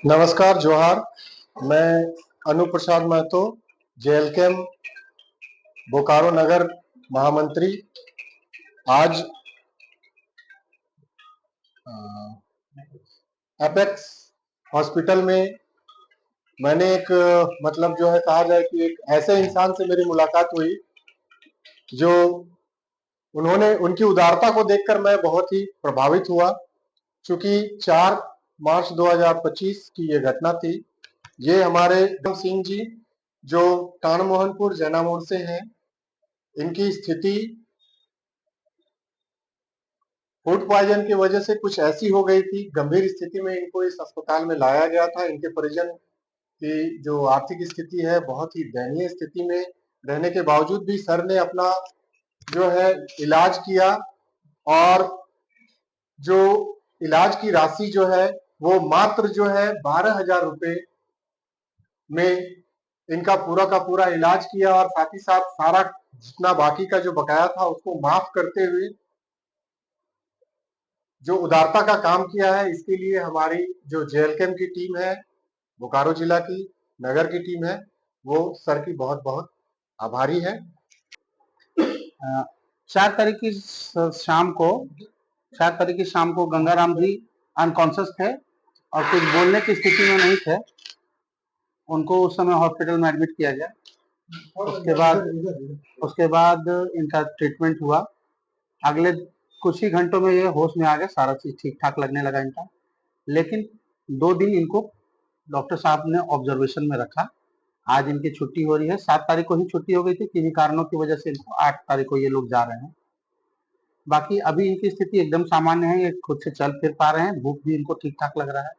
नमस्कार, जोहार। मैं अनूप प्रसाद महतो, जेएलकेएम बोकारो नगर महामंत्री। आज एपेक्स हॉस्पिटल में मैंने एक मतलब जो है कहा जाए कि एक ऐसे इंसान से मेरी मुलाकात हुई जो उनकी उदारता को देखकर मैं बहुत ही प्रभावित हुआ। चूंकि 4 मार्च 2025 की ये घटना थी। ये हमारे सिंह जी जो कानमोहनपुर जैना मोड़ से हैं। इनकी स्थिति फूड पॉइजन की वजह से कुछ ऐसी हो गई थी, गंभीर स्थिति में इनको इस अस्पताल में लाया गया था। इनके परिजन की जो आर्थिक स्थिति है बहुत ही दयनीय स्थिति में रहने के बावजूद भी सर ने अपना जो है इलाज किया, और जो इलाज की राशि जो है वो मात्र जो है 12,000 रुपए में इनका पूरा का पूरा इलाज किया, और साथ ही साथ सारा जितना बाकी का जो बकाया था उसको माफ करते हुए जो उदारता का काम किया है। इसके लिए हमारी जो जेएलकेएम की टीम है, बोकारो जिला की नगर की टीम है, वो सर की बहुत बहुत आभारी है। 4 तारीख की शाम को गंगाराम जी अनकॉन्शियस थे और कुछ बोलने की स्थिति में नहीं थे। उनको उस समय हॉस्पिटल में एडमिट किया गया। उसके बाद इनका ट्रीटमेंट हुआ। अगले कुछ ही घंटों में ये होश में आ गए, सारा चीज ठीक ठाक लगने लगा इनका। लेकिन 2 दिन इनको डॉक्टर साहब ने ऑब्जर्वेशन में रखा। आज इनकी छुट्टी हो रही है। 7 तारीख को ही छुट्टी हो गई थी, किन्हीं कारणों की वजह से इनको 8 तारीख को ये लोग जा रहे हैं। बाकी अभी इनकी स्थिति एकदम सामान्य है, ये खुद से चल फिर पा रहे हैं, भूख भी इनको ठीक ठाक लग रहा है।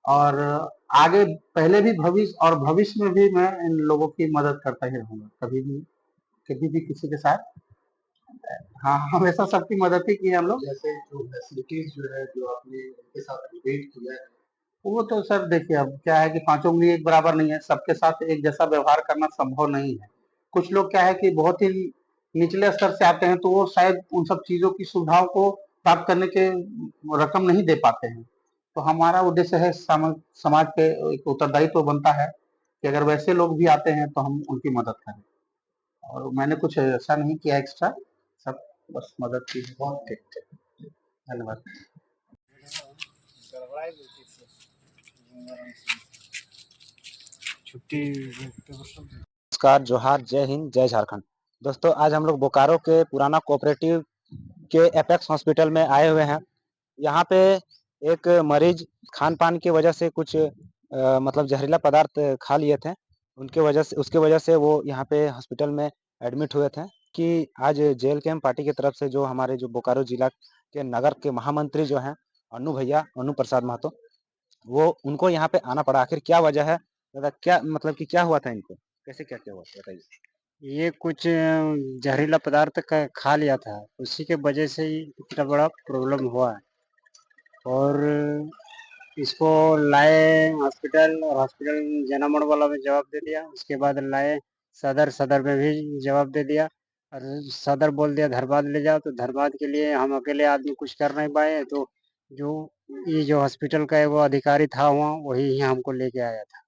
और आगे पहले भी भविष्य में भी मैं इन लोगों की मदद करता ही रहूंगा, कभी भी किसी के साथ। हाँ, हमेशा सबकी मदद ही की है हम लोग। जैसे जो फैसिलिटीज जो है जो आपने इनके साथ डिबेट किया है, वो तो सर देखिए, अब क्या है कि पांचों उंगली एक बराबर नहीं है, सबके साथ एक जैसा व्यवहार करना संभव नहीं है। कुछ लोग क्या है कि बहुत ही निचले स्तर से आते हैं, तो वो शायद उन सब चीजों की सुविधाओं को प्राप्त करने के रकम नहीं दे पाते हैं। तो हमारा उद्देश्य है समाज पे एक उत्तरदायित्व बनता है कि अगर वैसे लोग भी आते हैं तो हम उनकी मदद करें। और मैंने कुछ ऐसा नहीं किया एक्स्ट्रा, सब बस मदद की। बहुत ठीक, धन्यवाद। नमस्कार, जोहार, जय हिंद, जय झारखंड। दोस्तों, आज हम लोग बोकारो के पुराना कोऑपरेटिव के एपेक्स हॉस्पिटल में आए हुए हैं। यहाँ पे एक मरीज खान-पान की वजह से कुछ मतलब जहरीला पदार्थ खा लिए थे। उसके वजह से वो यहाँ पे हॉस्पिटल में एडमिट हुए थे कि आज जेएलकेएम पार्टी की तरफ से जो हमारे जो बोकारो जिला के नगर के महामंत्री जो हैं, अनु प्रसाद महतो, वो उनको यहाँ पे आना पड़ा। आखिर क्या वजह है? दादा, क्या मतलब कि क्या हुआ था इनको? कैसे क्या-क्या हुआ था बताइए? ये कुछ जहरीला पदार्थ खा लिया था, उसी के वजह से ही इतना बड़ा प्रॉब्लम हुआ है। और इसको लाए हॉस्पिटल, और हॉस्पिटल जैना मोड़ वाला में जवाब दे दिया। उसके बाद लाए सदर में भी जवाब दे दिया, और सदर बोल दिया धनबाद ले जाओ। तो धनबाद के लिए हम अकेले आदमी कुछ कर नहीं पाए, तो जो ये जो हॉस्पिटल का है वो अधिकारी था वहाँ, वही हमको लेके आया था।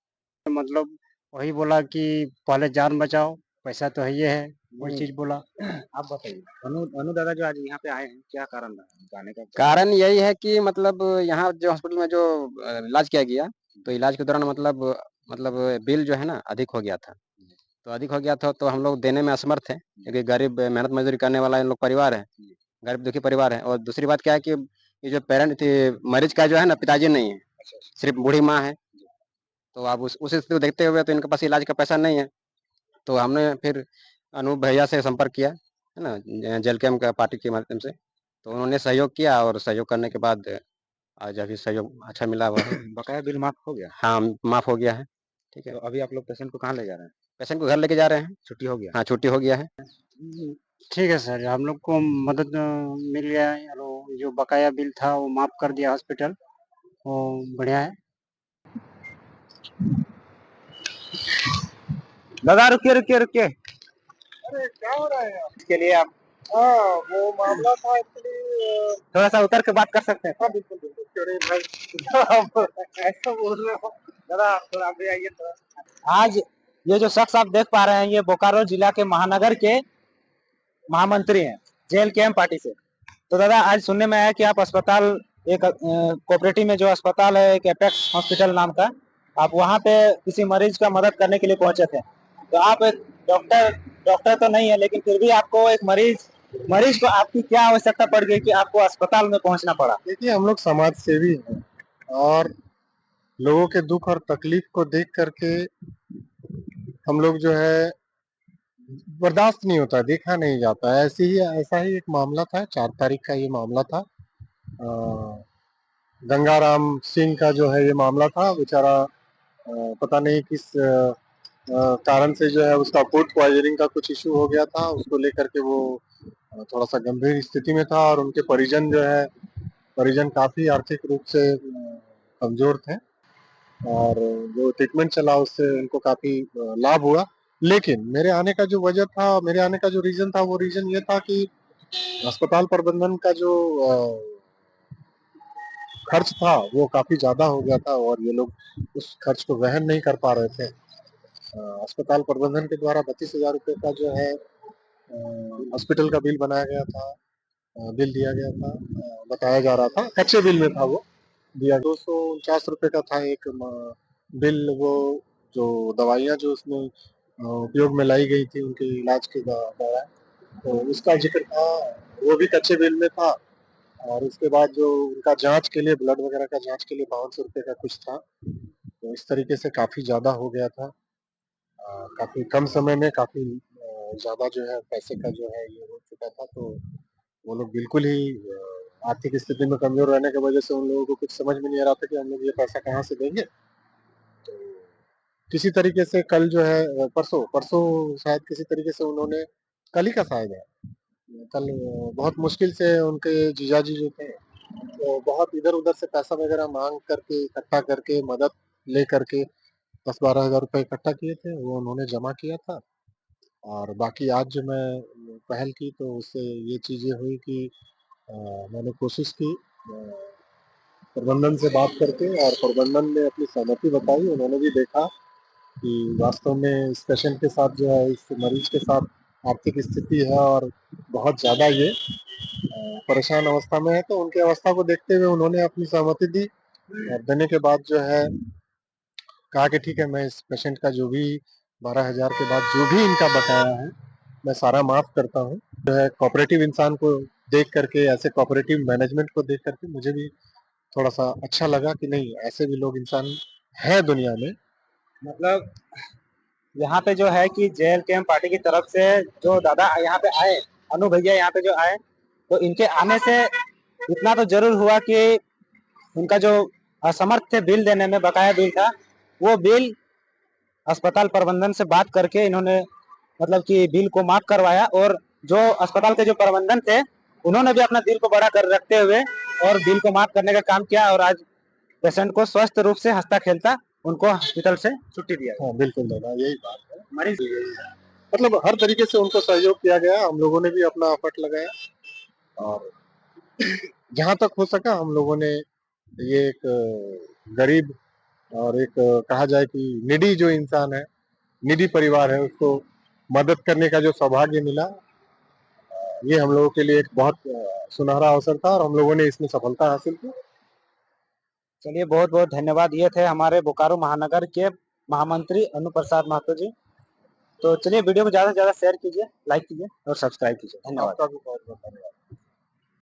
मतलब वही बोला कि पहले जान बचाओ, पैसा तो है, वही चीज बोला। आप बताइए, अनु दादा जो आज यहाँ पे आए हैं, क्या कारण रहा आने का? कारण यही है कि मतलब यहाँ जो हॉस्पिटल में जो इलाज किया गया, तो इलाज के दौरान मतलब बिल जो है ना अधिक हो गया था। तो अधिक हो गया था तो हम लोग देने में असमर्थ थे, क्योंकि गरीब मेहनत मजदूरी करने वाला इन लोग परिवार है, गरीब दुखी परिवार है। और दूसरी बात क्या है कि ये जो पेरेंट थे मरीज का जो है ना, पिताजी नहीं है, सिर्फ बूढ़ी माँ है। तो अब उस स्थिति को देखते हुए तो इनके पास इलाज का पैसा नहीं है। तो हमने फिर अनूप भैया से संपर्क किया, है ना, जेएलकेएम का पार्टी के माध्यम से। तो उन्होंने सहयोग किया, और सहयोग करने के बाद आज अभी सहयोग अच्छा मिला हुआ है। बकाया बिल माफ हो गया? हाँ, माफ हो गया है। ठीक है। तो अभी आप लोग पेशेंट को कहाँ ले जा रहे हैं? पेशेंट को घर लेके जा रहे हैं। छुट्टी हो गया? हाँ, छुट्टी हो गया है। ठीक है सर, हम लोग को मदद मिल गया है, और वो जो बकाया बिल था वो माफ कर दिया हॉस्पिटल, वो बढ़िया है। दादा रुकिए। अरे क्या हो रहा है? इसके लिए आप हाँ, वो मामला था एक्चुअली। थोड़ा सा उतर के बात कर सकते हैं? हाँ, बिल्कुल, बिल्कुल। क्यों नहीं भाई। आप ऐसा बोल रहे हो। ज़रा थोड़ा आगे आइए थोड़ा। आज ये जो शख्स आप देख पा रहे हैं, ये बोकारो जिला के महानगर के महामंत्री हैं, जेएलकेएम पार्टी से। तो दादा, आज सुनने में आया कि आप अस्पताल, एक कोऑपरेटिव में जो अस्पताल है, एक एपेक्स हॉस्पिटल नाम का, आप वहाँ पे किसी मरीज का मदद करने के लिए पहुंचे थे। तो आप एक डॉक्टर डॉक्टर तो नहीं है, लेकिन फिर भी आपको एक मरीज को आपकी क्या आवश्यकता पड़ गई कि आपको अस्पताल में पहुंचना पड़ा? देखिए, हम लोग समाज सेवी हैं और लोगों के दुख और तकलीफ को देख करके हम लोग जो है बर्दाश्त नहीं होता, देखा नहीं जाता है। ऐसा ही एक मामला था, 4 तारीख का ये मामला था। गंगाराम सिंह का जो है ये मामला था। बेचारा पता नहीं किस कारण से जो है उसका फूड पॉइजनिंग का कुछ इशू हो गया था। उसको लेकर के वो थोड़ा सा गंभीर स्थिति में था और उनके परिजन काफी आर्थिक रूप से कमजोर थे और जो ट्रीटमेंट चला उससे उनको काफी लाभ हुआ। लेकिन मेरे आने का जो रीजन था, वो रीजन ये था कि अस्पताल प्रबंधन का जो खर्च था वो काफी ज्यादा हो गया था और ये लोग उस खर्च को वहन नहीं कर पा रहे थे। अस्पताल प्रबंधन के द्वारा 32,000 रुपए का जो है हॉस्पिटल का बिल बनाया गया था, बिल दिया गया था, बताया जा रहा था, कच्चे बिल में था वो दिया। 249 रुपए का था एक बिल। वो जो दवाइयाँ जो उसमें उपयोग में लाई गई थी उनके इलाज के दौरान, तो उसका जिक्र था, वो भी कच्चे बिल में था। और उसके बाद जो उनका जांच के लिए, ब्लड वगैरह का जांच के लिए 500 रुपए का कुछ था। तो इस तरीके से काफी ज्यादा हो गया था। काफी कम समय में काफी ज्यादा जो है पैसे का जो है ये हो चुका था। तो वो लोग बिल्कुल ही आर्थिक स्थिति में कमजोर रहने की वजह से उन लोगों को कुछ समझ में नहीं आ रहा था कि हम लोग ये पैसा कहाँ से देंगे। तो किसी तरीके से कल जो है परसों परसों शायद किसी तरीके से उन्होंने, कल ही का शायद है, कल बहुत मुश्किल से उनके जीजाजी जो थे तो बहुत इधर उधर से पैसा वगैरह मांग करके, इकट्ठा करके, मदद ले करके 10-12 हज़ार रुपए इकट्ठा किए थे, वो उन्होंने जमा किया था। और बाकी आज जो मैं पहल की तो उससे ये चीजें हुई कि मैंने कोशिश की प्रबंधन से बात करके, और प्रबंधन ने अपनी सहमति बताई। उन्होंने भी देखा कि वास्तव में इस पेशेंट के साथ जो है, इस मरीज के साथ आर्थिक स्थिति है और बहुत ज़्यादा ये परेशान अवस्था में है। तो उनकी अवस्था को देखते हुए उन्होंने अपनी सहमति दी और देने के बाद जो है कहा कि ठीक है, मैं इस पेशेंट का जो भी 12,000 के बाद जो भी इनका बकाया है मैं सारा माफ करता हूँ। जो है कोऑपरेटिव इंसान को देख करके, ऐसे कोऑपरेटिव मैनेजमेंट को देख करके मुझे भी थोड़ा सा अच्छा लगा कि नहीं, ऐसे भी लोग इंसान है दुनिया में। मतलब यहाँ पे जो है कि जेएलकेएम पार्टी की तरफ से जो दादा यहाँ पे आए, अनु भैया यहाँ पे जो आए, तो इनके आने से इतना तो जरूर हुआ कि उनका जो असमर्थ थे बिल देने में, बकाया बिल था, वो बिल अस्पताल प्रबंधन से बात करके इन्होंने मतलब कि बिल को माफ करवाया। और जो अस्पताल के जो प्रबंधन थे, उन्होंने भी अपना दिल को बड़ा कर रखते हुए और बिल को माफ करने का काम किया और आज पेशेंट को स्वस्थ रूप से हंसता खेलता उनको हॉस्पिटल से छुट्टी दिया। हाँ, बिल्कुल दादा, यही बात है। मरीज मतलब हर तरीके से उनको सहयोग किया गया, हम लोगों ने भी अपना एफर्ट लगाया और जहाँ तक हो सका हम लोगों ने ये एक गरीब और एक कहा जाए कि निडी जो इंसान है, निडी परिवार है, उसको मदद करने का जो सौभाग्य मिला, ये हम लोगों के लिए एक बहुत सुनहरा अवसर था और हम लोगों ने इसमें सफलता हासिल की। चलिए, बहुत बहुत धन्यवाद। ये थे हमारे बोकारो महानगर के महामंत्री अनु प्रसाद महतो जी। तो चलिए, वीडियो को ज्यादा से ज्यादा शेयर कीजिए, लाइक कीजिए और सब्सक्राइब कीजिए। धन्यवाद। आपका भी बहुत बहुत